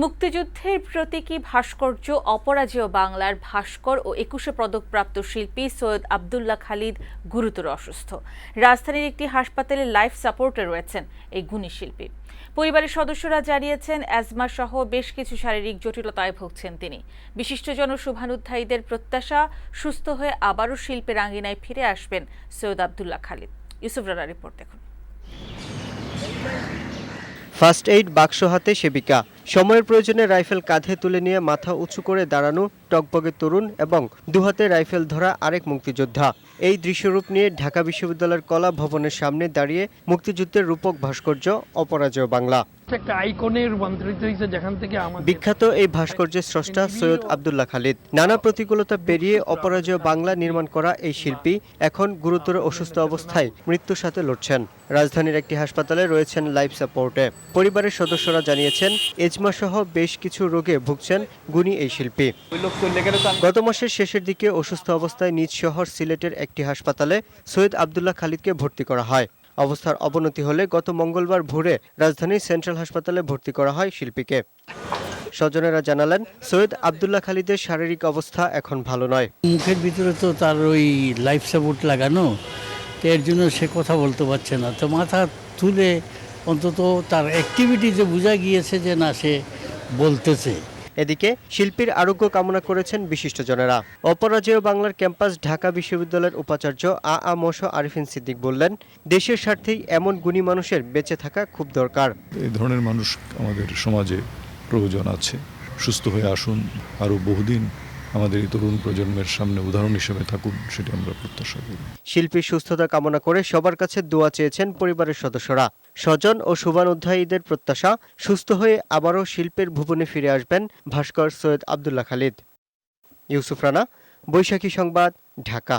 মুক্তিযুদ্ধের প্রতীকী ভাস্কর্য অপরাজেয় বাংলার ভাস্কর ও ২১শে পদকপ্রাপ্ত শিল্পী সৈয়দ আব্দুল্লাহ খালিদ গুরুতর অসুস্থ। রাজধানীর একটি হাসপাতালে লাইফ সাপোর্টে রয়েছেন এই গুণী শিল্পী। পরিবারের সদস্যরা জানিয়েছেন, অ্যাজমা সহ বেশ কিছু শারীরিক জটিলতায় ভুগছেন তিনি। বিশিষ্টজন ও শুভানুধ্যায়ীদের প্রত্যাশা, সুস্থ হয়ে আবারও শিল্পের আঙ্গিনায় ফিরে আসবেন সৈয়দ আব্দুল্লাহ খালিদ। ইউসুফ রানার রিপোর্ট দেখুন। ফার্স্ট এইড বাক্স হাতে সেবিকা, সময়ের প্রয়োজনে রাইফেল কাঁধে তুলে নিয়ে মাথা উঁচু করে দাঁড়ানো টকবগে তরুণ এবং দুহাতে রাইফেল ধরা আরেক মুক্তিযোদ্ধা। এই দৃশ্যরূপ নিয়ে ঢাকা বিশ্ববিদ্যালয়ের কলা ভবনের সামনে দাঁড়িয়ে মুক্তিযুদ্ধের রূপক ভাস্কর্য অপরাজেয় বাংলা। একটা আইকনে রূপান্তরিত হয়েছে, যেখান থেকে বিখ্যাত এই ভাস্কর্যের স্রষ্টা সৈয়দ আব্দুল্লাহ খালিদ। নানা প্রতিকূলতা পেরিয়ে অপরাজেয় বাংলা নির্মাণ করা এই শিল্পী এখন গুরুতর অসুস্থ অবস্থায় মৃত্যুর সাথে লড়ছেন। রাজধানীর একটি হাসপাতালে রয়েছেন লাইফ সাপোর্টে। পরিবারের সদস্যরা জানিয়েছেন, এজমা সহ বেশ কিছু রোগে ভুগছেন গুণী এই শিল্পী। গত মাসের শেষের দিকে অসুস্থ অবস্থায় নিজ শহর সিলেটের একটি হাসপাতালে সৈয়দ আব্দুল্লাহ খালিদকে ভর্তি করা হয়। অবস্থার অবনতি হলে গত মঙ্গলবার ভোরে রাজধানীর সেন্ট্রাল হাসপাতালে ভর্তি করা হয় শিল্পীকে। স্বজনেরা জানালেন, সৈয়দ আব্দুল্লাহ খালিদের শারীরিক অবস্থা এখন ভালো নয়। মুখের ভিতরে তো তার ওই লাইফ সাপোর্ট লাগানো, তো এর জন্য সে কথা বলতে পারছে না। তো মাথা তুলে অন্তত তার অ্যাক্টিভিটিতে বোঝা গিয়েছে যে না, সে বলতেছে। এদিকে শিল্পীর আরোগ্য কামনা করেছেন বিশিষ্টজনেরা। অপরাজেয় বাংলার ক্যাম্পাস ঢাকা বিশ্ববিদ্যালয়ের উপাচার্য আ.ম.শ. আরিফিন সিদ্দিক বললেন, দেশের স্বার্থেই এমন গুণী মানুষের বেঁচে থাকা খুব দরকার। এই ধরনের মানুষ আমাদের সমাজে প্রয়োজন আছে। সুস্থ হয়ে আসুন, আরও বহুদিন আমাদের এই তরুণ প্রজন্মের সামনে উদাহরণ হিসেবে থাকুন, সেটি আমরা প্রত্যাশা করি। শিল্পীর সুস্থতা কামনা করে সবার কাছে দোয়া চেয়েছেন পরিবারের সদস্যরা। স্বজন ও শুভানুধ্যায়ীদের প্রত্যাশা, সুস্থ হয়ে আবারও শিল্পের ভুবনে ফিরে আসবেন ভাস্কর সৈয়দ আব্দুল্লাহ খালিদ। ইউসুফ রানা, বৈশাখী সংবাদ, ঢাকা।